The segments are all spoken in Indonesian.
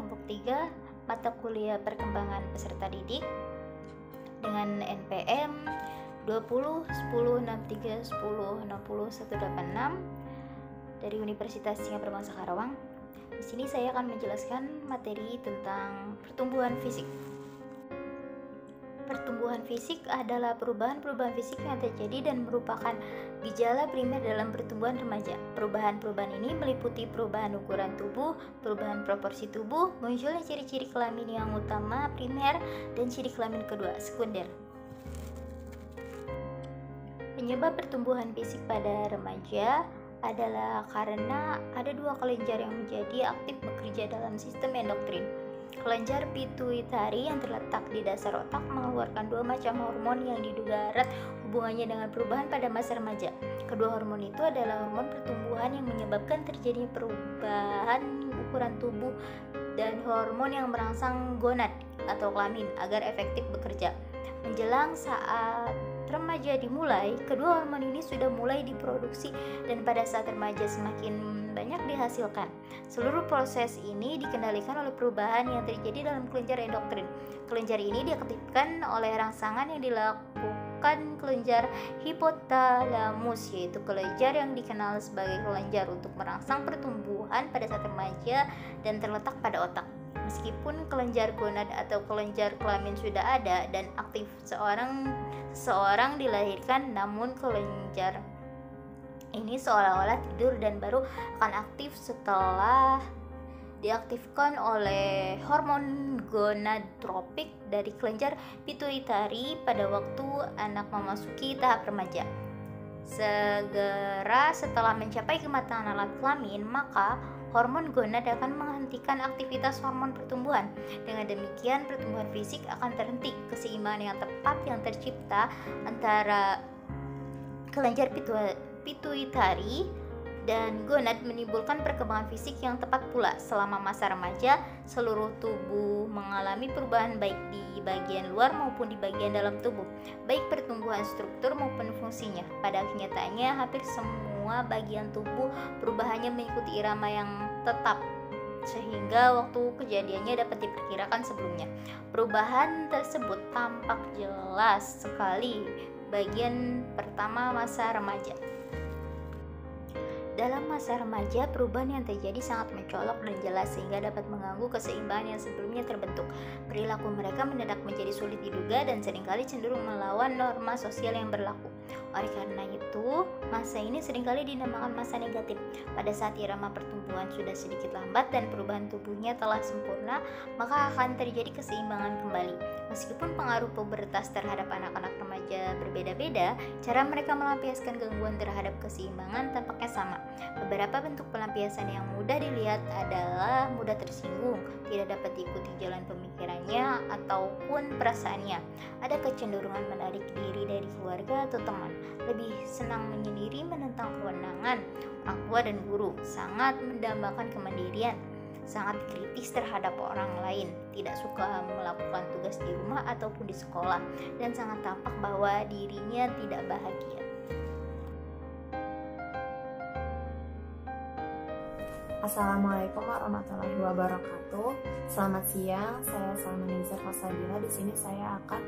kelompok 3 mata kuliah perkembangan peserta didik dengan NPM 20 10 63 10 60 186 dari Universitas Singapura Bangsa Karawang. Di sini saya akan menjelaskan materi tentang pertumbuhan fisik. Pertumbuhan fisik adalah perubahan-perubahan fisik yang terjadi dan merupakan gejala primer dalam pertumbuhan remaja. Perubahan-perubahan ini meliputi perubahan ukuran tubuh, perubahan proporsi tubuh, munculnya ciri-ciri kelamin yang utama primer, dan ciri kelamin kedua sekunder. Penyebab pertumbuhan fisik pada remaja adalah karena ada dua kelenjar yang menjadi aktif bekerja dalam sistem endokrin. Kelenjar pituitari yang terletak di dasar otak mengeluarkan dua macam hormon yang diduga erat hubungannya dengan perubahan pada masa remaja. Kedua hormon itu adalah hormon pertumbuhan yang menyebabkan terjadinya perubahan ukuran tubuh dan hormon yang merangsang gonad atau kelamin agar efektif bekerja. Menjelang saat remaja dimulai, kedua hormon ini sudah mulai diproduksi dan pada saat remaja semakin banyak dihasilkan. Seluruh proses ini dikendalikan oleh perubahan yang terjadi dalam kelenjar endokrin. Kelenjar ini diaktifkan oleh rangsangan yang dilakukan kelenjar hipotalamus, yaitu kelenjar yang dikenal sebagai kelenjar untuk merangsang pertumbuhan pada saat remaja dan terletak pada otak. Meskipun kelenjar gonad atau kelenjar kelamin sudah ada dan aktif seorang dilahirkan, namun kelenjar ini seolah-olah tidur dan baru akan aktif setelah diaktifkan oleh hormon gonadotropik dari kelenjar pituitari pada waktu anak memasuki tahap remaja. Segera setelah mencapai kematangan alat kelamin, maka hormon gonad akan menghentikan aktivitas hormon pertumbuhan. Dengan demikian, pertumbuhan fisik akan terhenti. Keseimbangan yang tepat yang tercipta antara kelenjar pituitari dan gonad menimbulkan perkembangan fisik yang tepat pula. Selama masa remaja, seluruh tubuh mengalami perubahan baik di bagian luar maupun di bagian dalam tubuh, baik pertumbuhan struktur maupun fungsinya. Pada kenyataannya, hampir semua bagian tubuh perubahannya mengikuti irama yang tetap, sehingga waktu kejadiannya dapat diperkirakan sebelumnya. Perubahan tersebut tampak jelas sekali bagian pertama masa remaja. Dalam masa remaja, perubahan yang terjadi sangat mencolok dan jelas sehingga dapat mengganggu keseimbangan yang sebelumnya terbentuk. Perilaku mereka mendadak menjadi sulit diduga dan seringkali cenderung melawan norma sosial yang berlaku. Oleh karena itu, masa ini seringkali dinamakan masa negatif. Pada saat irama pertumbuhan sudah sedikit lambat dan perubahan tubuhnya telah sempurna, maka akan terjadi keseimbangan kembali. Meskipun pengaruh pubertas terhadap anak-anak remaja berbeda-beda, cara mereka melampiaskan gangguan terhadap keseimbangan tampaknya sama. Beberapa bentuk pelampiasan yang mudah dilihat adalah mudah tersinggung, tidak dapat diikuti jalan pemikirannya ataupun perasaannya, ada kecenderungan menarik diri dari keluarga atau teman, lebih senang menyendiri, menentang kewenangan orang tua dan guru, sangat mendambakan kemandirian, sangat kritis terhadap orang lain, tidak suka melakukan tugas di rumah ataupun di sekolah, dan sangat tampak bahwa dirinya tidak bahagia. Assalamualaikum warahmatullahi wabarakatuh. Selamat siang, saya Salma Nizar Fasadila. Di sini saya akan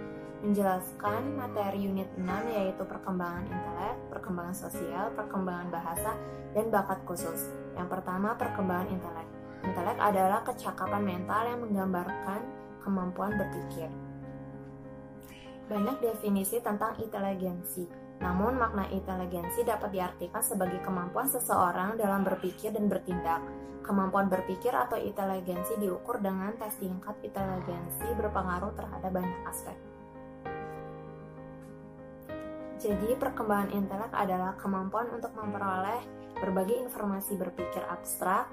menjelaskan materi unit 6 yaitu perkembangan intelek, perkembangan sosial, perkembangan bahasa, dan bakat khusus. Yang pertama, perkembangan intelek. Intelek adalah kecakapan mental yang menggambarkan kemampuan berpikir. Banyak definisi tentang inteligensi. Namun, makna inteligensi dapat diartikan sebagai kemampuan seseorang dalam berpikir dan bertindak. Kemampuan berpikir atau inteligensi diukur dengan tes tingkat inteligensi berpengaruh terhadap banyak aspek. Jadi, perkembangan intelek adalah kemampuan untuk memperoleh berbagai informasi, berpikir abstrak,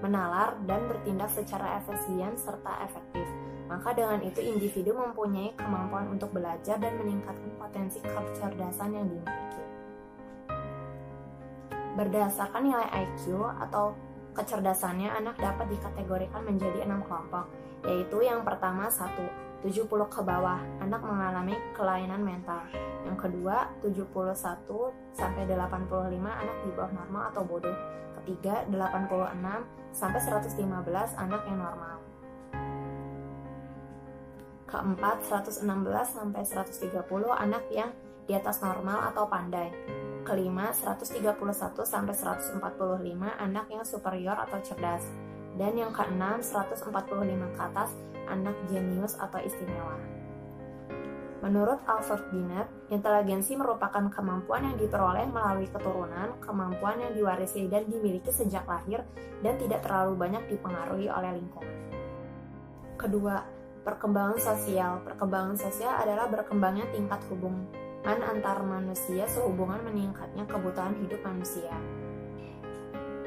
menalar, dan bertindak secara efisien serta efektif. Maka dengan itu individu mempunyai kemampuan untuk belajar dan meningkatkan potensi kecerdasan yang dimiliki. Berdasarkan nilai IQ atau kecerdasannya, anak dapat dikategorikan menjadi 6 kelompok, yaitu yang pertama 1, 70 ke bawah, anak mengalami kelainan mental. Yang kedua, 71 sampai 85, anak di bawah normal atau bodoh. ketiga 86 sampai 115 anak yang normal. Keempat 116 sampai 130 anak yang di atas normal atau pandai. Kelima 131 sampai 145 anak yang superior atau cerdas. Dan yang keenam 145 ke atas anak jenius atau istimewa. Menurut Alfred Binet, inteligensi merupakan kemampuan yang diperoleh melalui keturunan, kemampuan yang diwarisi dan dimiliki sejak lahir dan tidak terlalu banyak dipengaruhi oleh lingkungan. Kedua, perkembangan sosial. Perkembangan sosial adalah berkembangnya tingkat hubungan antar manusia sehubungan meningkatnya kebutuhan hidup manusia.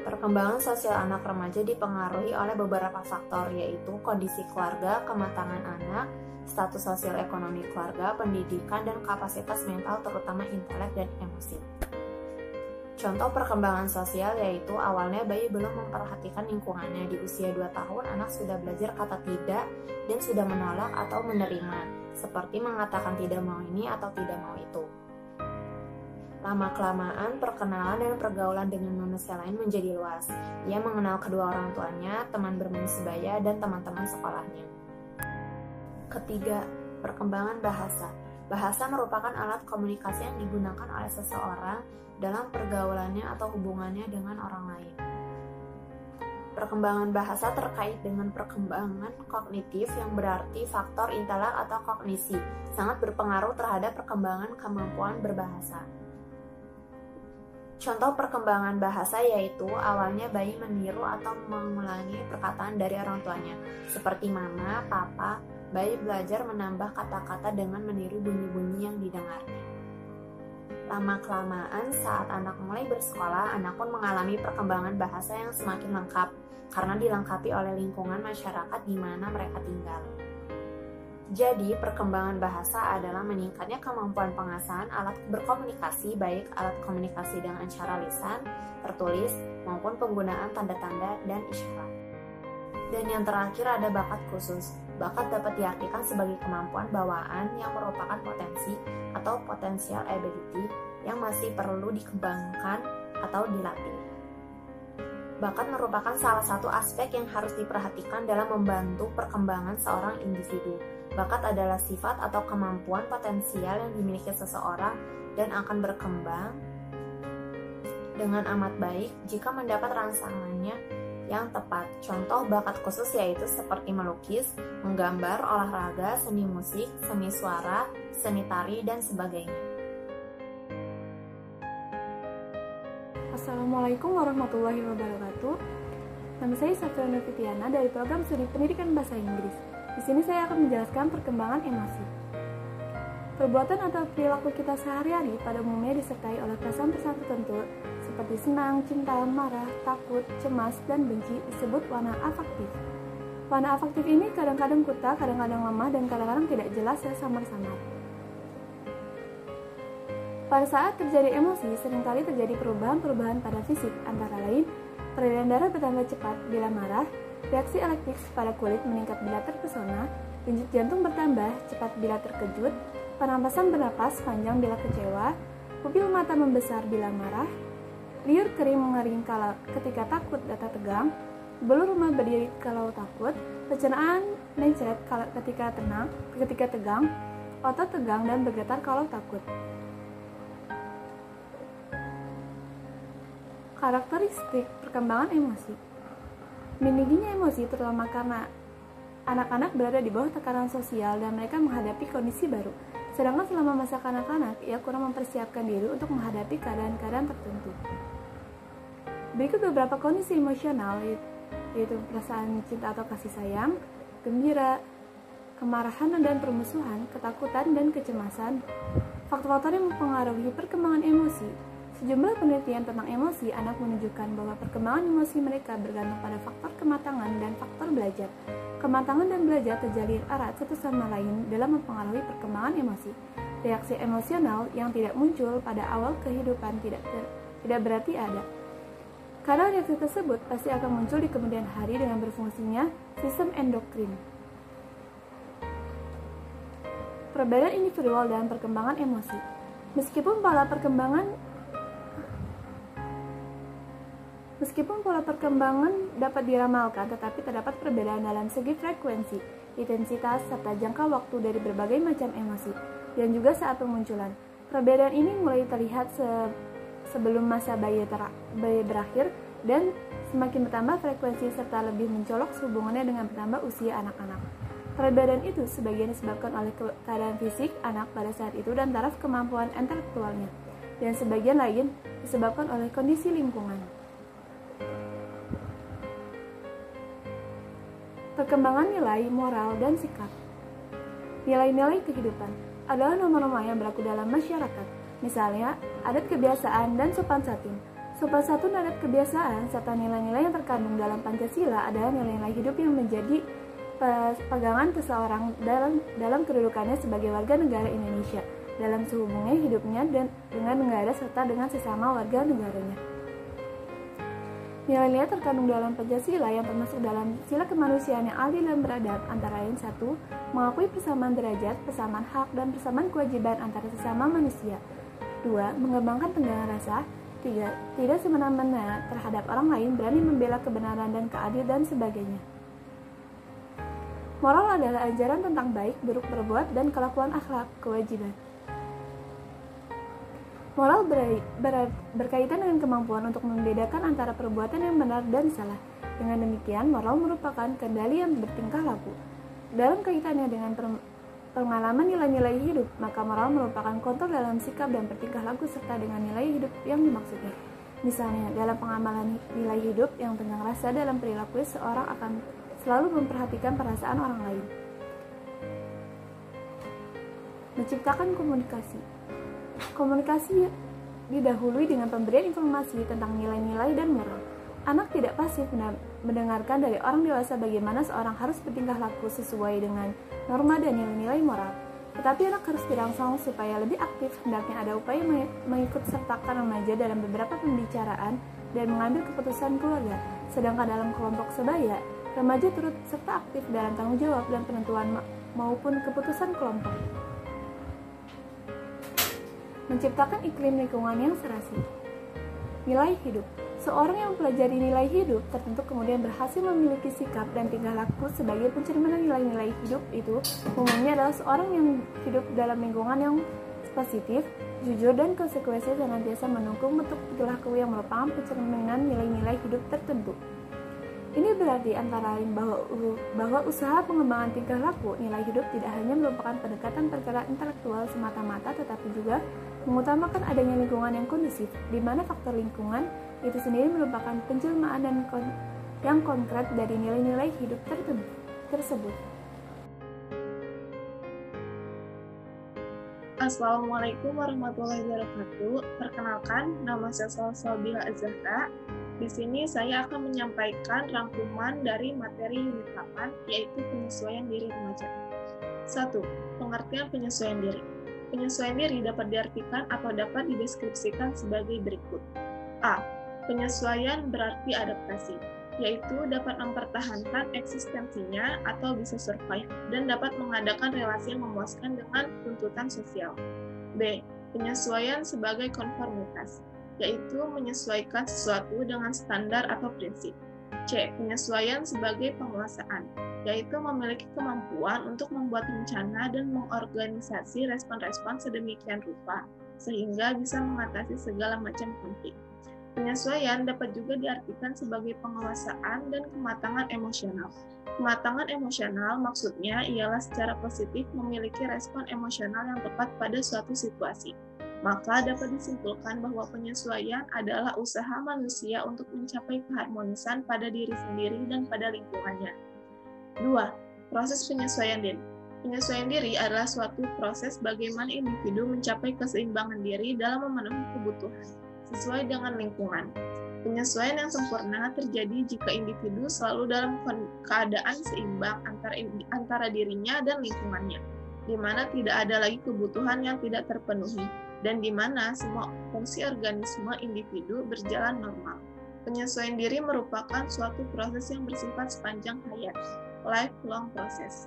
Perkembangan sosial anak remaja dipengaruhi oleh beberapa faktor, yaitu kondisi keluarga, kematangan anak, status sosial ekonomi keluarga, pendidikan, dan kapasitas mental terutama intelek dan emosi. Contoh perkembangan sosial yaitu awalnya bayi belum memperhatikan lingkungannya. Di usia 2 tahun, anak sudah belajar kata tidak dan sudah menolak atau menerima, seperti mengatakan tidak mau ini atau tidak mau itu. Lama-kelamaan, perkenalan dan pergaulan dengan manusia lain menjadi luas. Ia mengenal kedua orang tuanya, teman bermain sebaya, dan teman-teman sekolahnya. Ketiga, perkembangan bahasa. Bahasa merupakan alat komunikasi yang digunakan oleh seseorang dalam pergaulannya atau hubungannya dengan orang lain. Perkembangan bahasa terkait dengan perkembangan kognitif yang berarti faktor intelek atau kognisi sangat berpengaruh terhadap perkembangan kemampuan berbahasa. Contoh perkembangan bahasa yaitu awalnya bayi meniru atau mengulangi perkataan dari orang tuanya, seperti mama, papa. Bayi belajar menambah kata-kata dengan meniru bunyi-bunyi yang didengarnya. Lama-kelamaan saat anak mulai bersekolah, anak pun mengalami perkembangan bahasa yang semakin lengkap karena dilengkapi oleh lingkungan masyarakat di mana mereka tinggal. Jadi, perkembangan bahasa adalah meningkatnya kemampuan pengasahan alat berkomunikasi, baik alat komunikasi dengan cara lisan, tertulis, maupun penggunaan tanda-tanda dan isyarat. Dan yang terakhir ada bakat khusus. Bakat dapat diartikan sebagai kemampuan bawaan yang merupakan potensi atau potential ability yang masih perlu dikembangkan atau dilatih. Bakat merupakan salah satu aspek yang harus diperhatikan dalam membantu perkembangan seorang individu. Bakat adalah sifat atau kemampuan potensial yang dimiliki seseorang dan akan berkembang dengan amat baik jika mendapat rangsangannya yang tepat. Contoh bakat khusus yaitu seperti melukis, menggambar, olahraga, seni musik, seni suara, seni tari, dan sebagainya. Assalamualaikum warahmatullahi wabarakatuh. Nama saya Safiana Fitiana dari program Studi Pendidikan Bahasa Inggris. Di sini saya akan menjelaskan perkembangan emosi. Perbuatan atau perilaku kita sehari-hari pada umumnya disertai oleh perasaan-perasaan tertentu seperti senang, cinta, marah, takut, cemas, dan benci disebut warna afektif. Warna afektif ini kadang-kadang kuta, kadang-kadang lemah, dan kadang-kadang tidak jelas dan samar-samar. Pada saat terjadi emosi, seringkali terjadi perubahan-perubahan pada fisik, antara lain peredaran darah bertambah cepat bila marah, reaksi elektrik pada kulit meningkat bila terpesona, denyut jantung bertambah cepat bila terkejut, penampasan bernapas panjang bila kecewa, pupil mata membesar bila marah, liur kering mengering ketika takut atau tegang, bulu rumah berdiri kalau takut, pencernaan mencret ketika tegang, otot tegang dan bergetar kalau takut. Karakteristik perkembangan emosi. Meningginya emosi terutama karena anak-anak berada di bawah tekanan sosial dan mereka menghadapi kondisi baru. Sedangkan selama masa kanak-kanak, ia kurang mempersiapkan diri untuk menghadapi keadaan-keadaan tertentu. Berikut beberapa kondisi emosional, yaitu perasaan cinta atau kasih sayang, gembira, kemarahan dan permusuhan, ketakutan dan kecemasan. Faktor-faktor yang mempengaruhi perkembangan emosi. Sejumlah penelitian tentang emosi anak menunjukkan bahwa perkembangan emosi mereka bergantung pada faktor kematangan dan faktor belajar. Kematangan dan belajar terjalin erat satu sama lain dalam mempengaruhi perkembangan emosi. Reaksi emosional yang tidak muncul pada awal kehidupan tidak berarti ada. Karena reaksi tersebut pasti akan muncul di kemudian hari dengan berfungsinya sistem endokrin. Perbedaan individual dalam perkembangan emosi. Meskipun pola perkembangan Meskipun pola perkembangan dapat diramalkan, tetapi terdapat perbedaan dalam segi frekuensi, intensitas, serta jangka waktu dari berbagai macam emosi, dan juga saat pemunculan. Perbedaan ini mulai terlihat sebelum masa bayi berakhir, dan semakin bertambah frekuensi serta lebih mencolok hubungannya dengan bertambah usia anak-anak. Perbedaan itu sebagian disebabkan oleh keadaan fisik anak pada saat itu dan taraf kemampuan intelektualnya, dan sebagian lain disebabkan oleh kondisi lingkungan. Perkembangan nilai, moral, dan sikap. Nilai-nilai kehidupan adalah norma-norma yang berlaku dalam masyarakat. Misalnya, adat kebiasaan dan sopan santun. Sopan santun, adat kebiasaan, serta nilai-nilai yang terkandung dalam Pancasila adalah nilai-nilai hidup yang menjadi pegangan seseorang dalam kedudukannya sebagai warga negara Indonesia, dalam sehubungannya hidupnya dengan negara serta dengan sesama warga negaranya. Nilai-nilai terkandung dalam Pancasila yang termasuk dalam sila kemanusiaan yang adil dan beradab antara lain 1. Mengakui persamaan derajat, persamaan hak, dan persamaan kewajiban antara sesama manusia. 2. Mengembangkan tenggang rasa. 3. Tidak semena-mena terhadap orang lain, berani membela kebenaran dan keadilan dan sebagainya. Moral adalah ajaran tentang baik, buruk berbuat, dan kelakuan akhlak, kewajiban. Moral berkaitan dengan kemampuan untuk membedakan antara perbuatan yang benar dan salah. Dengan demikian, moral merupakan kendali yang bertingkah laku. Dalam kaitannya dengan pengalaman nilai-nilai hidup, maka moral merupakan kontrol dalam sikap dan bertingkah laku serta dengan nilai hidup yang dimaksudnya. Misalnya, dalam pengamalan nilai hidup yang tentang rasa dalam perilaku, seorang akan selalu memperhatikan perasaan orang lain. Menciptakan komunikasi. Komunikasi didahului dengan pemberian informasi tentang nilai-nilai dan moral. Anak tidak pasif mendengarkan dari orang dewasa bagaimana seorang harus bertingkah laku sesuai dengan norma dan nilai-nilai moral. Tetapi anak harus dirangsang supaya lebih aktif, hendaknya ada upaya mengikut sertakan remaja dalam beberapa pembicaraan dan mengambil keputusan keluarga. Sedangkan dalam kelompok sebaya, remaja turut serta aktif dalam tanggung jawab dan penentuan maupun keputusan kelompok. Menciptakan iklim lingkungan yang serasi. Nilai hidup. Seorang yang mempelajari nilai hidup tertentu kemudian berhasil memiliki sikap dan tingkah laku sebagai pencerminan nilai-nilai hidup itu umumnya adalah seorang yang hidup dalam lingkungan yang positif, jujur, dan konsekuensi senantiasa mendukung bentuk tingkah laku yang merupakan pencerminan nilai-nilai hidup tertentu. Ini berarti antara lain bahwa usaha pengembangan tingkah laku nilai hidup tidak hanya merupakan pendekatan perkara intelektual semata-mata, tetapi juga mengutamakan adanya lingkungan yang kondusif, di mana faktor lingkungan itu sendiri merupakan penjelmaan yang konkret dari nilai-nilai hidup tersebut. Assalamualaikum warahmatullahi wabarakatuh. Perkenalkan, nama saya Salsabila Az-Zahra. Di sini saya akan menyampaikan rangkuman dari materi unit 8, yaitu penyesuaian diri remaja. 1. Pengertian penyesuaian diri. Penyesuaian diri dapat diartikan atau dapat dideskripsikan sebagai berikut. A. Penyesuaian berarti adaptasi, yaitu dapat mempertahankan eksistensinya atau bisa survive, dan dapat mengadakan relasi yang memuaskan dengan tuntutan sosial. B. Penyesuaian sebagai konformitas, yaitu menyesuaikan sesuatu dengan standar atau prinsip. C. Penyesuaian sebagai penguasaan, yaitu memiliki kemampuan untuk membuat rencana dan mengorganisasi respon-respon sedemikian rupa, sehingga bisa mengatasi segala macam konflik. Penyesuaian dapat juga diartikan sebagai penguasaan dan kematangan emosional. Kematangan emosional maksudnya ialah secara positif memiliki respon emosional yang tepat pada suatu situasi. Maka dapat disimpulkan bahwa penyesuaian adalah usaha manusia untuk mencapai keharmonisan pada diri sendiri dan pada lingkungannya. 2. Proses penyesuaian diri. Penyesuaian diri adalah suatu proses bagaimana individu mencapai keseimbangan diri dalam memenuhi kebutuhan sesuai dengan lingkungan. Penyesuaian yang sempurna terjadi jika individu selalu dalam keadaan seimbang antara dirinya dan lingkungannya, di mana tidak ada lagi kebutuhan yang tidak terpenuhi, dan di mana semua fungsi organisme individu berjalan normal. Penyesuaian diri merupakan suatu proses yang bersifat sepanjang hayat, lifelong process.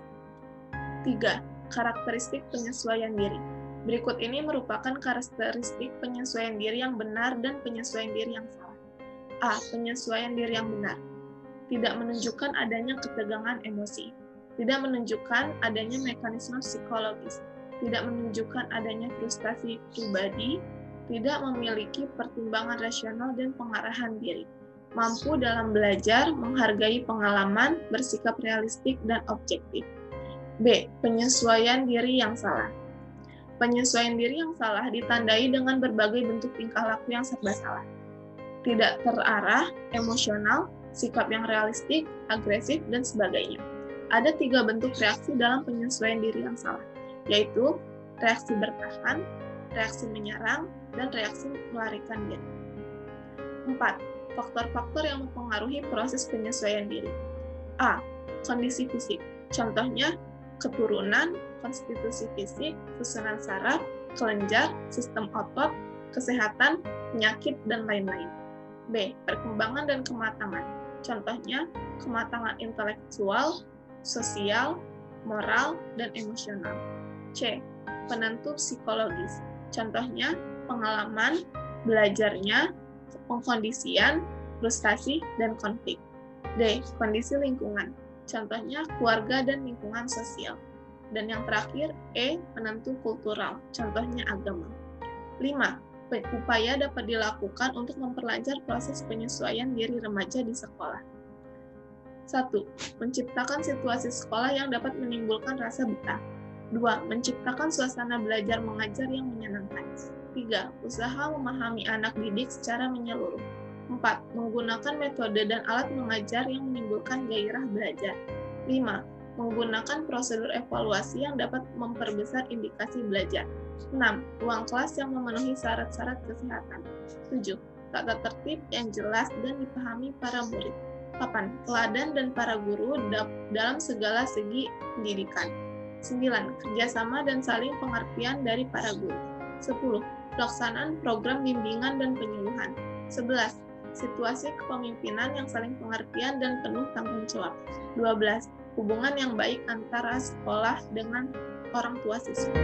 3. Karakteristik penyesuaian diri. Berikut ini merupakan karakteristik penyesuaian diri yang benar dan penyesuaian diri yang salah. A. Penyesuaian diri yang benar. Tidak menunjukkan adanya ketegangan emosi. Tidak menunjukkan adanya mekanisme psikologis. Tidak menunjukkan adanya frustasi pribadi. Tidak memiliki pertimbangan rasional dan pengarahan diri. Mampu dalam belajar, menghargai pengalaman, bersikap realistik dan objektif. B. Penyesuaian diri yang salah. Penyesuaian diri yang salah ditandai dengan berbagai bentuk tingkah laku yang serba salah. Tidak terarah, emosional, sikap yang realistik, agresif, dan sebagainya. Ada 3 bentuk reaksi dalam penyesuaian diri yang salah, yaitu reaksi bertahan, reaksi menyerang, dan reaksi melarikan diri. 4. Faktor-faktor yang mempengaruhi proses penyesuaian diri. A. Kondisi fisik. Contohnya, keturunan, konstitusi fisik, susunan saraf, kelenjar, sistem otot, kesehatan, penyakit, dan lain-lain. B. Perkembangan dan kematangan. Contohnya, kematangan intelektual, sosial, moral, dan emosional. C. Penentu psikologis. Contohnya, pengalaman, belajarnya, pengkondisian, frustasi, dan konflik. D. Kondisi lingkungan. Contohnya, keluarga dan lingkungan sosial. Dan yang terakhir, E. Penentu kultural. Contohnya, agama. 5. Upaya dapat dilakukan untuk memperlancar proses penyesuaian diri remaja di sekolah. 1. Menciptakan situasi sekolah yang dapat menimbulkan rasa betah. 2. Menciptakan suasana belajar mengajar yang menyenangkan. 3. Usaha memahami anak didik secara menyeluruh. 4. Menggunakan metode dan alat mengajar yang menimbulkan gairah belajar. 5. Menggunakan prosedur evaluasi yang dapat memperbesar indikasi belajar. 6. Ruang kelas yang memenuhi syarat-syarat kesehatan. 7. Tata tertib yang jelas dan dipahami para murid. 8. Teladan dan para guru dalam segala segi pendidikan. 9. Kerjasama dan saling pengertian dari para guru. 10. Pelaksanaan program bimbingan dan penyuluhan. 11. Situasi kepemimpinan yang saling pengertian dan penuh tanggung jawab. 12. Hubungan yang baik antara sekolah dengan orang tua siswa.